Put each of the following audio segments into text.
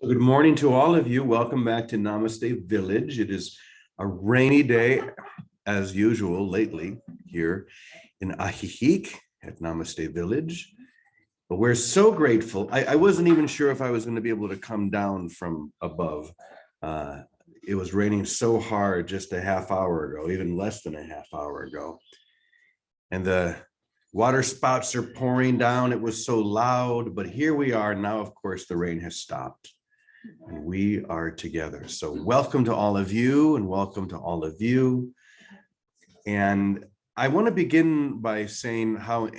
So good morning to all of you. Welcome back to Namaste Village. It is a rainy day, as usual, lately here in Ahihik at Namaste Village. But we're so grateful. I wasn't even sure if I was going to be able to come down from above. It was raining so hard just a half hour ago, even less than a half hour ago. And the water spouts are pouring down. It was so loud, but here we are now. Of course, the rain has stopped. And we are together. So welcome to all of you and welcome to all of you. And I want to begin by saying how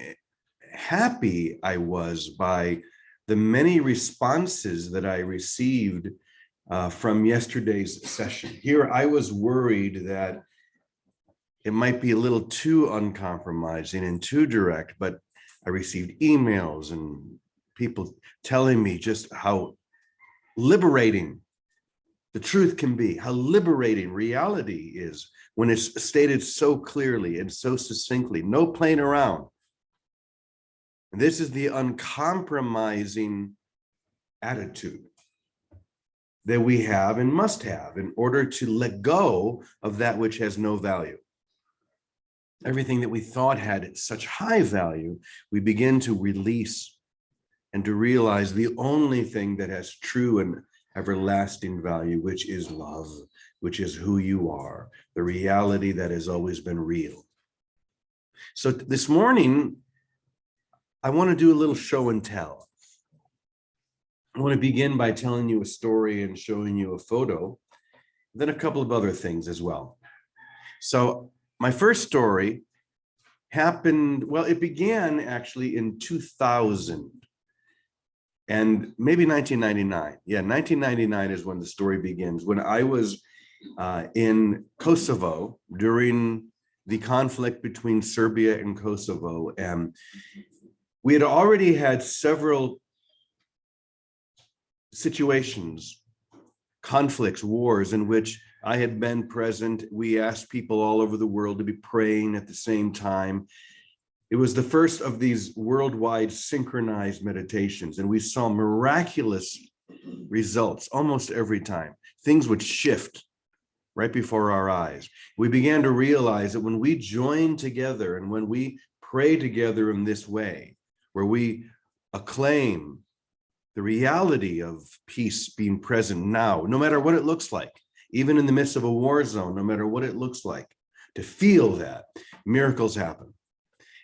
happy I was by the many responses that I received from yesterday's session. Here I was worried that it might be a little too uncompromising and too direct, but I received emails and people telling me just how liberating the truth can be, how liberating reality is when it's stated so clearly and so succinctly, no playing around. And this is the uncompromising attitude that we have and must have in order to let go of that which has no value. Everything that we thought had such high value, we begin to release and to realize the only thing that has true and everlasting value, which is love, which is who you are, the reality that has always been real. So this morning, I want to do a little show and tell. I want to begin by telling you a story and showing you a photo, then a couple of other things as well. So my first story happened, well, it began actually in 2000. And maybe 1999. Yeah, 1999 is when the story begins. When I was in Kosovo during the conflict between Serbia and Kosovo. And we had already had several situations, conflicts, wars in which I had been present. We asked people all over the world to be praying at the same time. It was the first of these worldwide synchronized meditations, and we saw miraculous results almost every time. Things would shift right before our eyes. We began to realize that when we join together and when we pray together in this way, where we acclaim the reality of peace being present now, no matter what it looks like, even in the midst of a war zone, no matter what it looks like, to feel that, miracles happen.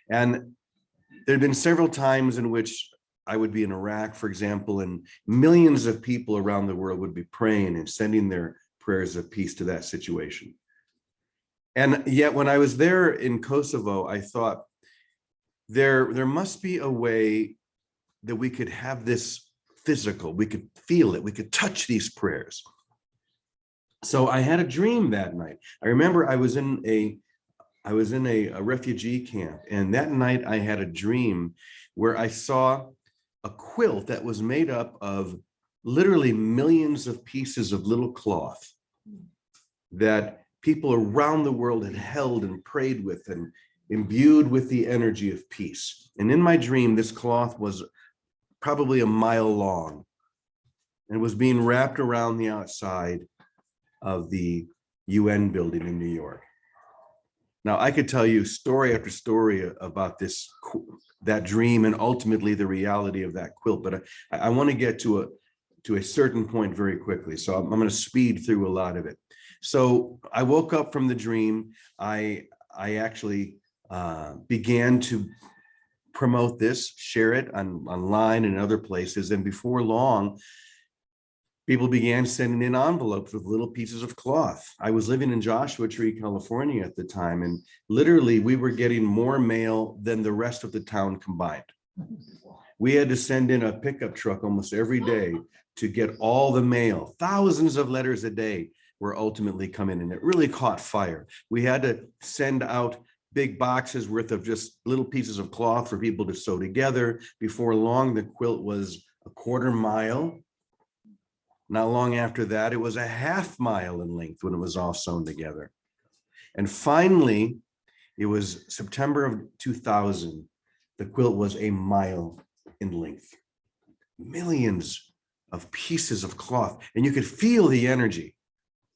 And there had been several times in which I would be in Iraq, for example, and millions of people around the world would be praying and sending their prayers of peace to that situation. And yet when I was there in Kosovo, I thought there must be a way that we could have this physical, we could feel it, we could touch these prayers. So I had a dream that night. I remember I was in a refugee camp, and that night I had a dream where I saw a quilt that was made up of literally millions of pieces of little cloth that people around the world had held and prayed with and imbued with the energy of peace. And in my dream, this cloth was probably a mile long and was being wrapped around the outside of the UN building in New York. Now, I could tell you story after story about that dream and ultimately the reality of that quilt, but I want to get to a certain point very quickly. So I'm going to speed through a lot of it. So I woke up from the dream. I actually began to promote this, share it online and other places. And before long, people began sending in envelopes with little pieces of cloth. I was living in Joshua Tree, California at the time, and literally we were getting more mail than the rest of the town combined. We had to send in a pickup truck almost every day to get all the mail. Thousands of letters a day were ultimately coming in. It really caught fire. We had to send out big boxes worth of just little pieces of cloth for people to sew together. Before long, the quilt was a quarter mile. Not long after that, it was a half mile in length when it was all sewn together. And finally, it was September of 2000. The quilt was a mile in length. Millions of pieces of cloth, and you could feel the energy,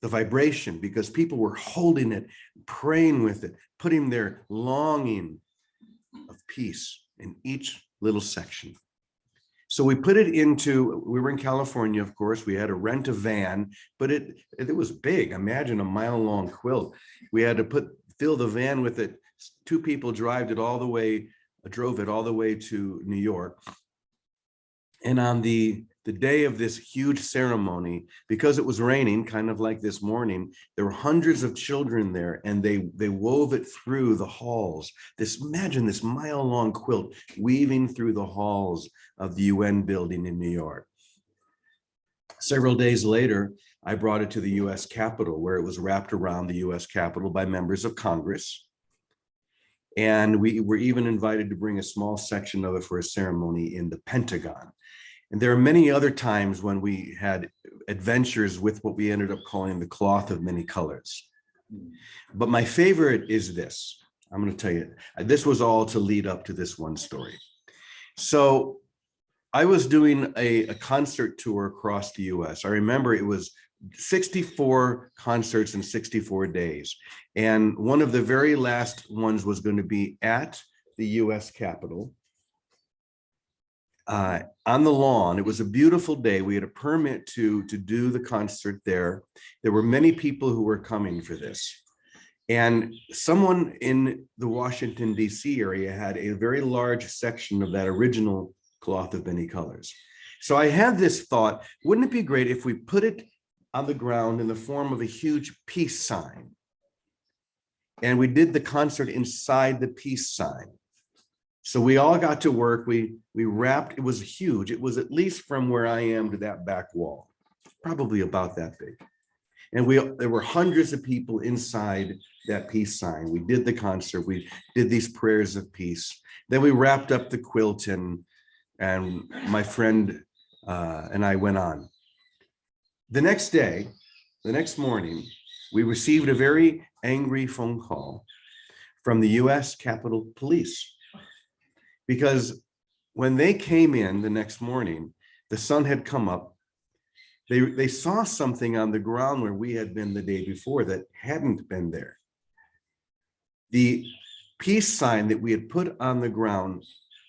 the vibration, because people were holding it, praying with it, putting their longing of peace in each little section. So we put it into, we were in California, of course, we had to rent a van, but it was big. Imagine a mile-long quilt. We had to fill the van with it. 2 people drove it all the way to New York. And on the day of this huge ceremony, because it was raining, kind of like this morning, there were hundreds of children there, and they wove it through the halls. Imagine this mile-long quilt weaving through the halls of the UN building in New York. Several days later, I brought it to the US Capitol, where it was wrapped around the US Capitol by members of Congress. And we were even invited to bring a small section of it for a ceremony in the Pentagon. And there are many other times when we had adventures with what we ended up calling the cloth of many colors. But my favorite is this. I'm going to tell you, this was all to lead up to this one story. So I was doing a concert tour across the US. I remember it was 64 concerts in 64 days. And one of the very last ones was going to be at the US Capitol. On the lawn. It was a beautiful day. We had a permit to do the concert there. There were many people who were coming for this. And someone in the Washington, D.C. area had a very large section of that original cloth of many colors. So I had this thought, wouldn't it be great if we put it on the ground in the form of a huge peace sign? And we did the concert inside the peace sign. So we all got to work. We wrapped, it was huge. It was at least from where I am to that back wall, probably about that big. And there were hundreds of people inside that peace sign. We did the concert. We did these prayers of peace. Then we wrapped up the quilt, and my friend and I went on. The next day, the next morning, we received a very angry phone call from the US Capitol Police. Because when they came in the next morning, the sun had come up. They saw something on the ground where we had been the day before that hadn't been there. The peace sign that we had put on the ground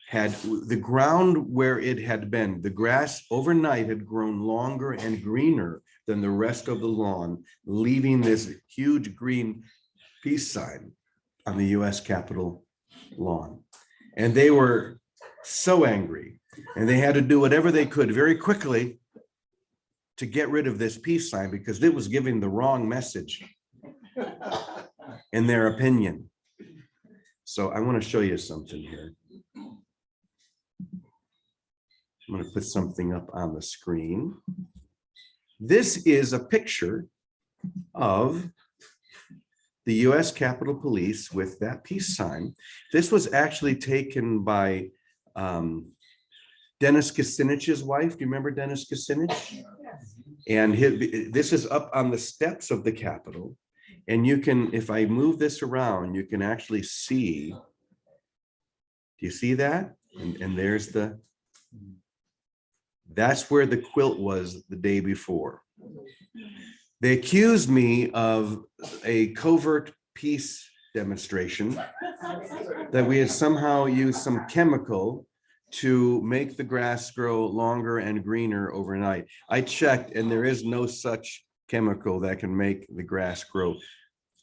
had the ground where it had been. The grass overnight had grown longer and greener than the rest of the lawn, leaving this huge green peace sign on the US Capitol lawn. And they were so angry, and they had to do whatever they could very quickly to get rid of this peace sign, because it was giving the wrong message in their opinion. So I want to show you something here. I'm going to put something up on the screen. This is a picture of the US Capitol Police with that peace sign. This was actually taken by Dennis Kucinich's wife. Do you remember Dennis Kucinich? Yes. And this is up on the steps of the Capitol. And you can, if I move this around, you can actually see. Do you see that? And there's that's where the quilt was the day before. They accused me of a covert peace demonstration, that we had somehow used some chemical to make the grass grow longer and greener overnight. I checked, and there is no such chemical that can make the grass grow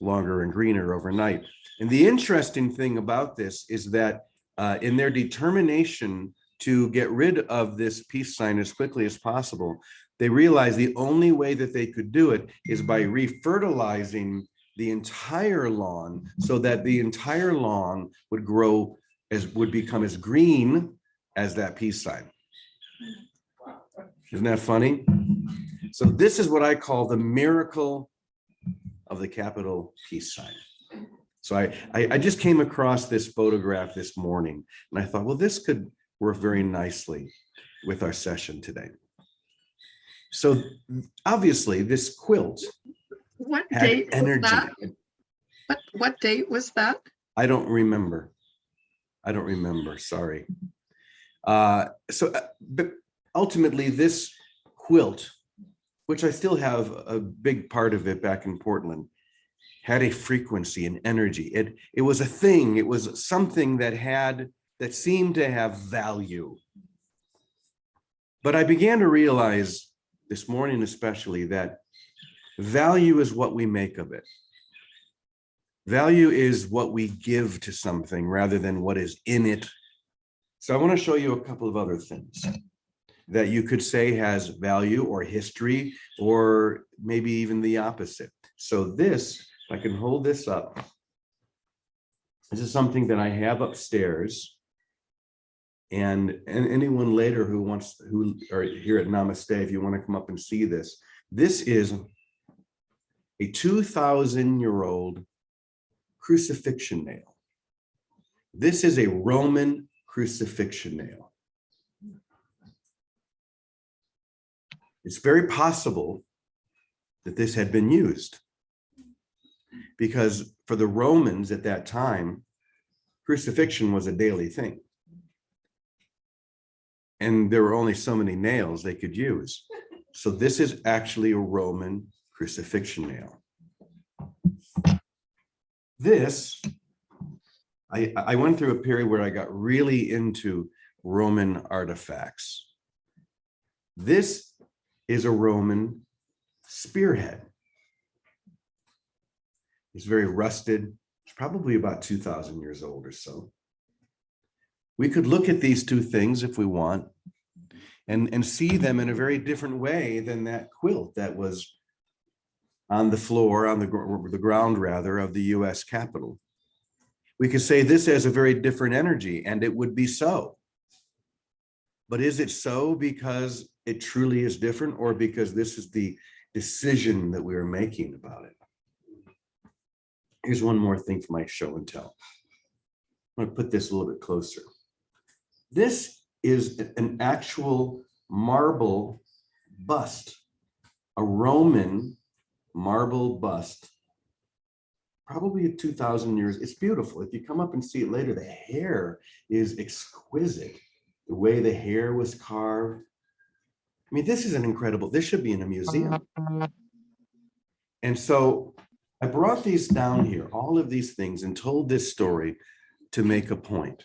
longer and greener overnight. And the interesting thing about this is that in their determination to get rid of this peace sign as quickly as possible, they realized the only way that they could do it is by refertilizing the entire lawn, so that the entire lawn would become as green as that peace sign. Isn't that funny? So this is what I call the miracle of the Capitol peace sign. So I just came across this photograph this morning, and I thought, well, this could work very nicely with our session today. So obviously this quilt What had date energy. was that? What date was that? I don't remember. Sorry. But ultimately this quilt, which I still have a big part of it back in Portland, had a frequency and energy. It was a thing. It was something that seemed to have value. But I began to realize this morning, especially, that value is what we make of it. Value is what we give to something rather than what is in it. So I want to show you a couple of other things that you could say has value or history, or maybe even the opposite. So this, if I can hold this up, this is something that I have upstairs. And anyone later who or here at Namaste, if you want to come up and see this, this is a 2,000-year-old crucifixion nail. This is a Roman crucifixion nail. It's very possible that this had been used, because for the Romans at that time, crucifixion was a daily thing. And there were only so many nails they could use. So this is actually a Roman crucifixion nail. This, I went through a period where I got really into Roman artifacts. This is a Roman spearhead. It's very rusted. It's probably about 2,000 years old or so. We could look at these two things if we want and see them in a very different way than that quilt that was on the floor, on the ground rather, of the US Capitol. We could say this has a very different energy, and it would be so. But is it so because it truly is different, or because this is the decision that we are making about it? Here's one more thing for my show and tell. I'm going to put this a little bit closer. This is an actual marble bust, a Roman marble bust, probably 2,000 years. It's beautiful. If you come up and see it later, the hair is exquisite. The way the hair was carved. I mean, this is an incredible, this should be in a museum. And so I brought these down here, all of these things, and told this story to make a point.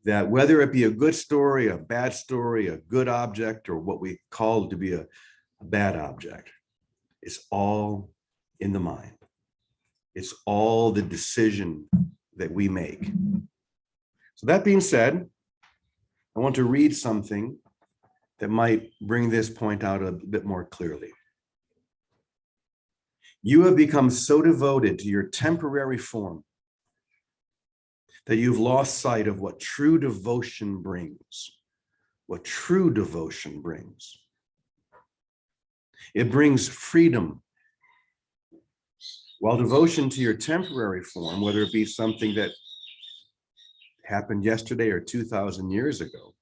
That whether it be a good story, a bad story, a good object, or what we call to be a bad object, it's all in the mind. It's all the decision that we make. So that being said, I want to read something that might bring this point out a bit more clearly. You have become so devoted to your temporary form that you've lost sight of what true devotion brings. What true devotion brings. It brings freedom. While devotion to your temporary form, whether it be something that happened yesterday or 2,000 years ago,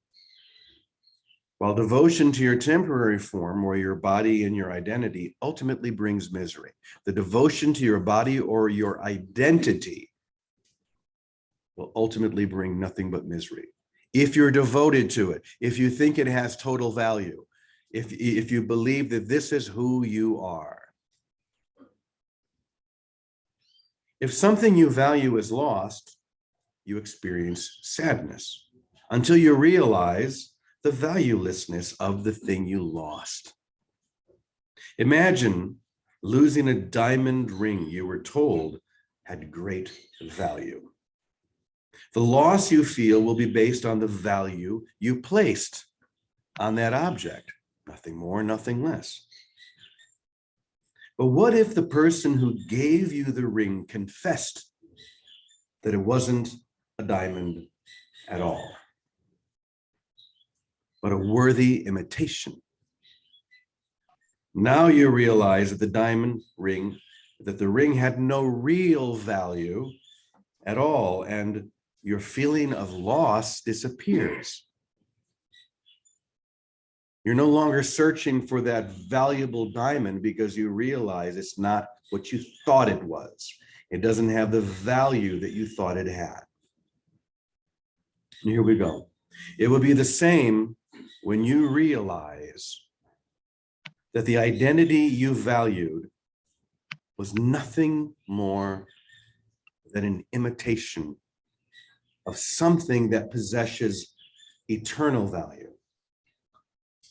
while devotion to your temporary form or your body and your identity ultimately brings misery, the devotion to your body or your identity will ultimately bring nothing but misery. If you're devoted to it, if you think it has total value, if you believe that this is who you are. If something you value is lost, you experience sadness until you realize the valuelessness of the thing you lost. Imagine losing a diamond ring you were told had great value. The loss you feel will be based on the value you placed on that object, nothing more, nothing less. But what if the person who gave you the ring confessed that it wasn't a diamond at all, but a worthy imitation? Now you realize that the ring had no real value at all, and your feeling of loss disappears. You're no longer searching for that valuable diamond because you realize it's not what you thought it was. It doesn't have the value that you thought it had. And here we go. It would be the same when you realize that the identity you valued was nothing more than an imitation of something that possesses eternal value,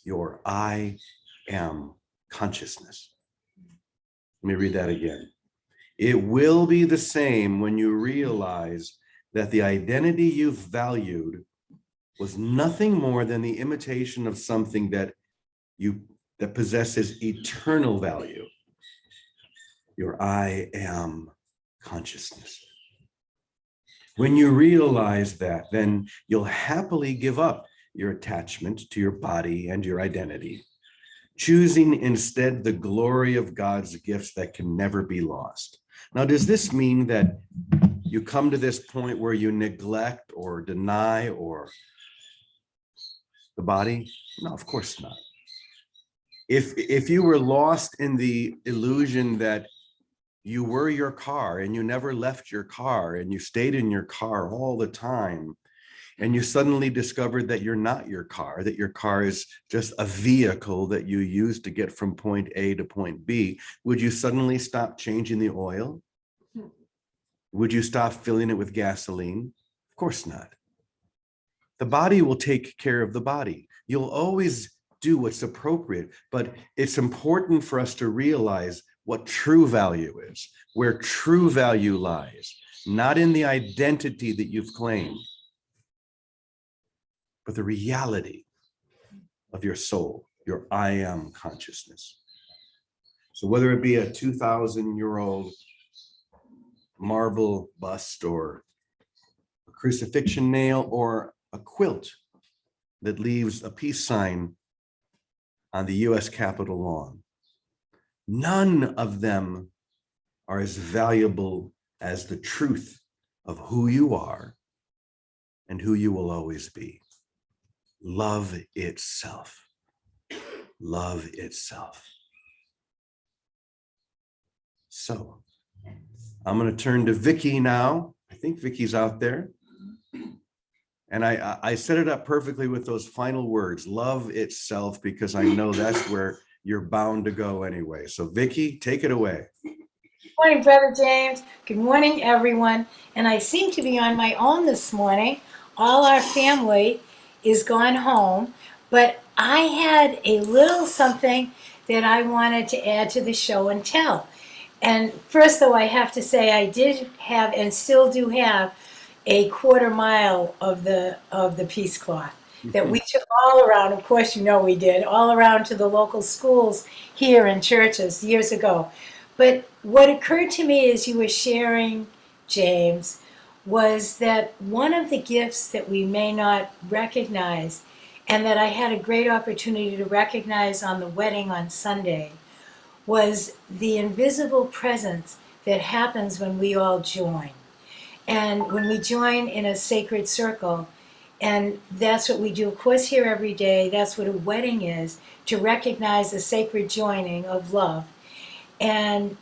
your I am consciousness. Let me read that again. It will be the same when you realize that the identity you valued was nothing more than the imitation of something that possesses eternal value, your I am consciousness. When you realize that, then you'll happily give up your attachment to your body and your identity, choosing instead the glory of God's gifts that can never be lost. Now, does this mean that you come to this point where you neglect or deny or the body? No, of course not. If you were lost in the illusion that you were your car and you never left your car and you stayed in your car all the time, and you suddenly discovered that you're not your car, that your car is just a vehicle that you use to get from point A to point B, would you suddenly stop changing the oil? Would you stop filling it with gasoline? Of course not. The body will take care of the body. You'll always do what's appropriate, but it's important for us to realize what true value is, where true value lies, not in the identity that you've claimed, but the reality of your soul, your I am consciousness. So whether it be a 2,000-year-old marble bust or a crucifixion nail or a quilt that leaves a peace sign on the US Capitol lawn, none of them are as valuable as the truth of who you are and who you will always be. Love itself. Love itself. So I'm going to turn to Vicky now. I think Vicky's out there. And I set it up perfectly with those final words, love itself, because I know that's where you're bound to go anyway. So Vicky, take it away. Good morning, Brother James. Good morning, everyone. And I seem to be on my own this morning. All our family is gone home, but I had a little something that I wanted to add to the show and tell. And first, though, I have to say I did have and still do have a quarter mile of the peace cloth that we took all around. Of course, you know we did, all around to the local schools here and churches years ago. But what occurred to me as you were sharing, James, was that one of the gifts that we may not recognize, and that I had a great opportunity to recognize on the wedding on Sunday, was the invisible presence that happens when we all join. And when we join in a sacred circle, and that's what we do, of course, here every day, that's what a wedding is, to recognize the sacred joining of love. And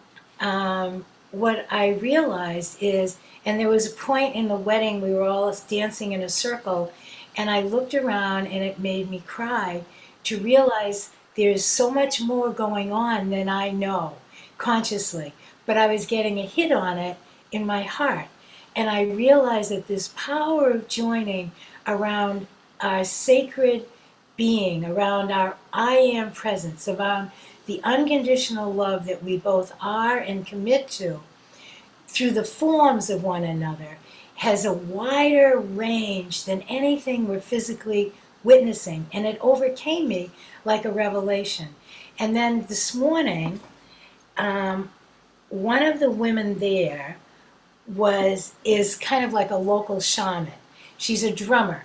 what I realized is, and there was a point in the wedding, we were all dancing in a circle, and I looked around and it made me cry to realize there's so much more going on than I know consciously. But I was getting a hit on it in my heart. And I realized that this power of joining around our sacred being, around our I am presence, around the unconditional love that we both are and commit to through the forms of one another, has a wider range than anything we're physically witnessing. And it overcame me like a revelation. And then this morning, one of the women there is kind of like a local shaman. She's a drummer.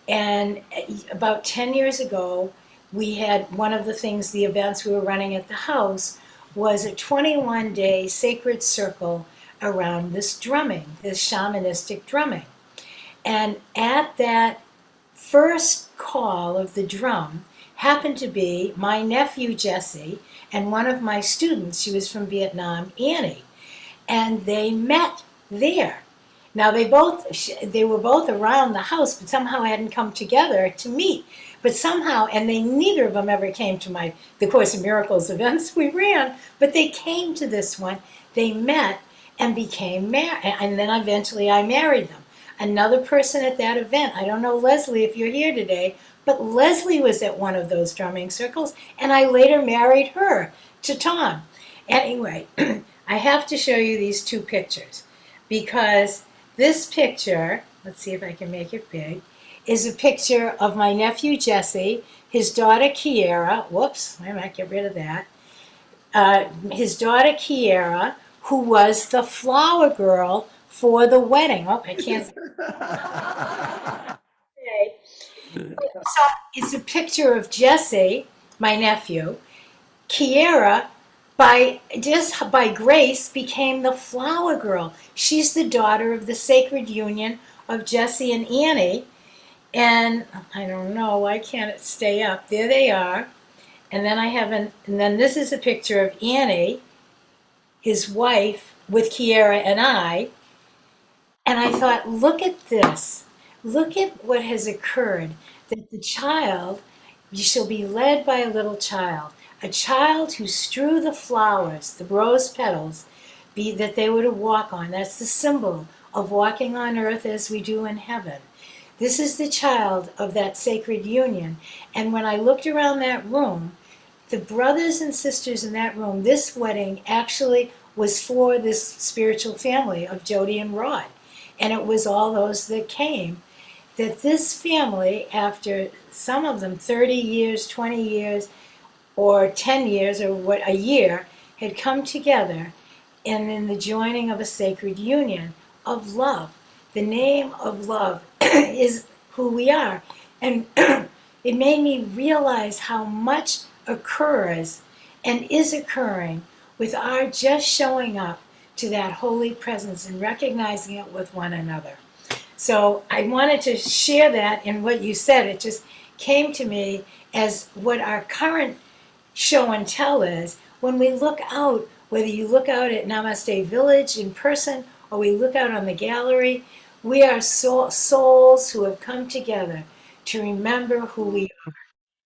And about 10 years ago, we had one of the things, the events we were running at the house was a 21-day sacred circle around this drumming, this shamanistic drumming. And at that first call of the drum happened to be my nephew Jesse and one of my students, she was from Vietnam, Annie. And they met there. Now they were both around the house, but somehow hadn't come together to meet. But somehow, and they neither of them ever came to the Course in Miracles events we ran, but they came to this one. They met and became married, and then eventually I married them. Another person at that event, I don't know, Leslie, if you're here today, but Leslie was at one of those drumming circles, and I later married her to Tom. Anyway, I have to show you these two pictures because this picture, let's see if I can make it big, is a picture of my nephew Jesse, his daughter Kiera. Whoops, I might get rid of that. His daughter Kiera, who was the flower girl for the wedding. Oh, I can't say. So it's a picture of Jesse, my nephew. Kiera, by grace, became the flower girl. She's the daughter of the sacred union of Jesse and Annie. And I don't know, why can't it stay up? There they are. And then and then this is a picture of Annie, his wife, with Kiera and I. And I thought, look at this. Look at what has occurred. That the child, you shall be led by a little child. A child who strew the flowers, the rose petals, that they were to walk on. That's the symbol of walking on earth as we do in heaven. This is the child of that sacred union. And when I looked around that room, the brothers and sisters in that room, this wedding actually was for this spiritual family of Jody and Rod. And it was all those that came. That this family, after some of them 30 years, 20 years, or 10 years, or a year, had come together and in the joining of a sacred union of love. The name of love is who we are. And it made me realize how much occurs and is occurring with our just showing up to that holy presence and recognizing it with one another. So I wanted to share that in what you said. It just came to me as what our current show and tell is. When we look out, whether you look out at Namaste Village in person or we look out on the gallery, we are souls who have come together to remember who we are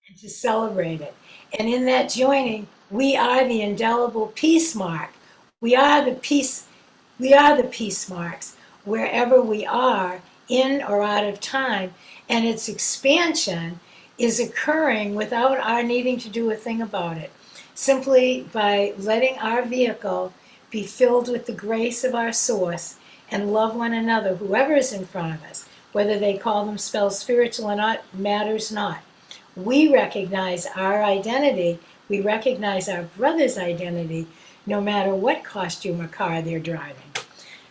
and to celebrate it. And in that joining, we are the indelible peace mark. We are the peace marks wherever we are, in or out of time, and its expansion is occurring without our needing to do a thing about it. Simply by letting our vehicle be filled with the grace of our source and love one another, whoever is in front of us, whether they call themselves spiritual or not, matters not. We recognize our identity, we recognize our brother's identity, no matter what costume or car they're driving.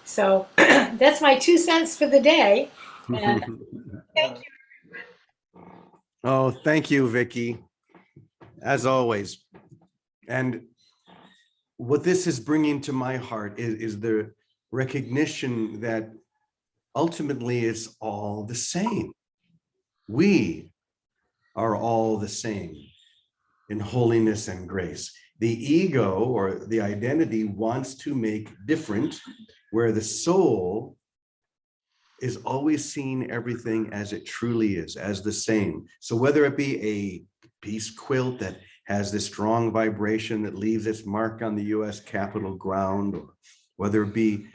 So that's my 2 cents for the day. And thank you. Oh, thank you, Vicki, as always. And what this is bringing to my heart is the recognition that ultimately it's all the same. We are all the same in holiness and grace. The ego or the identity wants to make different, where the soul is always seeing everything as it truly is, as the same. So whether it be a peace quilt that has this strong vibration that leaves its mark on the US Capitol ground, or whether it be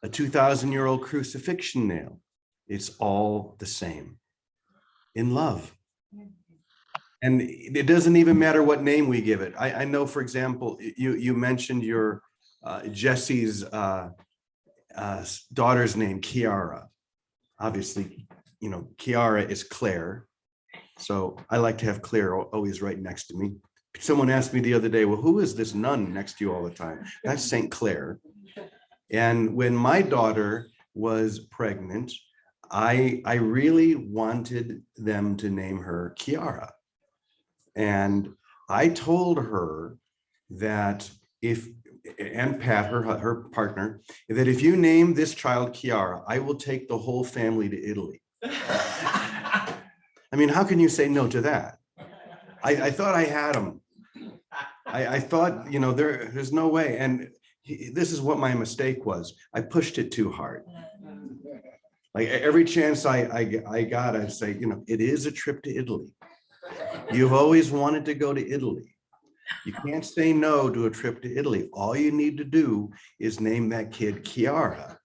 a 2,000-year-old crucifixion nail, it's all the same in love. And it doesn't even matter what name we give it. I know, for example, you mentioned your Jesse's daughter's name, Kiara. Obviously, Kiara is Claire. So I like to have Claire always right next to me. Someone asked me the other day, well, who is this nun next to you all the time? That's St. Clair. And when my daughter was pregnant, I really wanted them to name her Kiara. And I told her that and Pat, her partner, that if you name this child Kiara, I will take the whole family to Italy. I mean, how can you say no to that? I thought I had him. I thought, there's no way. And this is what my mistake was. I pushed it too hard. Like every chance I got, I'd say, it is a trip to Italy. You've always wanted to go to Italy. You can't say no to a trip to Italy. All you need to do is name that kid Chiara.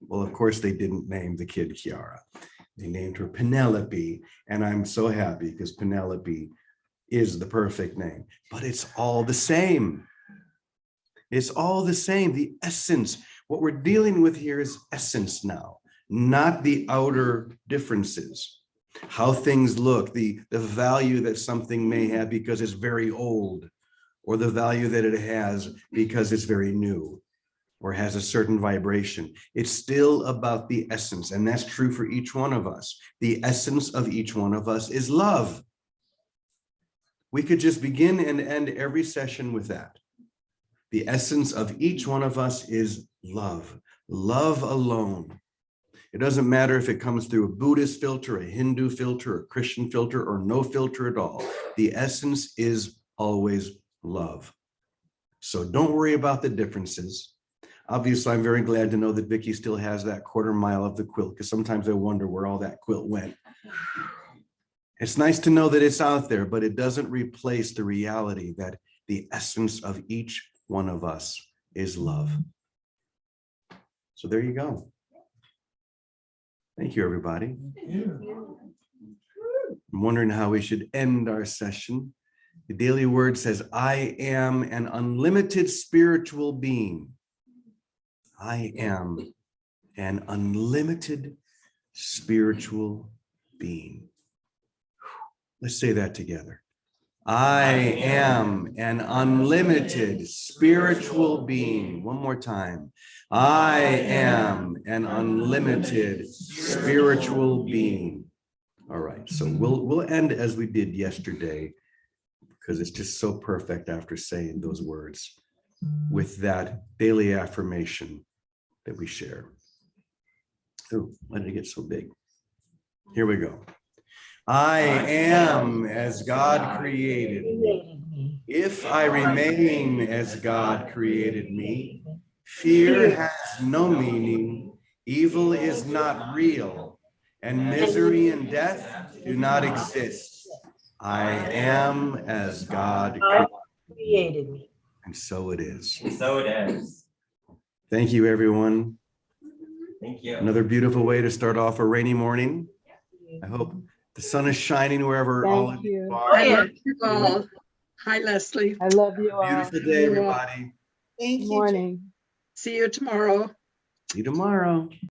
Well, of course, they didn't name the kid Chiara. They named her Penelope, and I'm so happy because Penelope is the perfect name, but it's all the same. It's all the same, the essence. What we're dealing with here is essence now, not the outer differences. How things look, the value that something may have because it's very old, or the value that it has because it's very new, or has a certain vibration. It's still about the essence, and that's true for each one of us. The essence of each one of us is love. We could just begin and end every session with that. The essence of each one of us is love. Love alone. It doesn't matter if it comes through a Buddhist filter, a Hindu filter, a Christian filter, or no filter at all. The essence is always love. So don't worry about the differences. Obviously, I'm very glad to know that Vicki still has that 1/4 mile of the quilt, because sometimes I wonder where all that quilt went. It's nice to know that it's out there, but it doesn't replace the reality that the essence of each one of us is love. So there you go. Thank you, everybody. I'm wondering how we should end our session. The daily word says, I am an unlimited spiritual being. I am an unlimited spiritual being. Let's say that together. I am an unlimited spiritual being. One more time. I am an unlimited spiritual being. All right, so we'll end as we did yesterday, because it's just so perfect after saying those words with that daily affirmation that we share. Oh, why did it get so big? Here we go. I am as God created me. If I remain as God created me, fear has no meaning, evil is not real, and misery and death do not exist. I am as God created me. And so it is. So it is. Thank you, everyone. Thank you. Another beautiful way to start off a rainy morning. I hope the sun is shining wherever all of you are. I love you all. Hi, Leslie. I love you all. Beautiful day, everybody. Thank Good you. morning. See you tomorrow. See you tomorrow.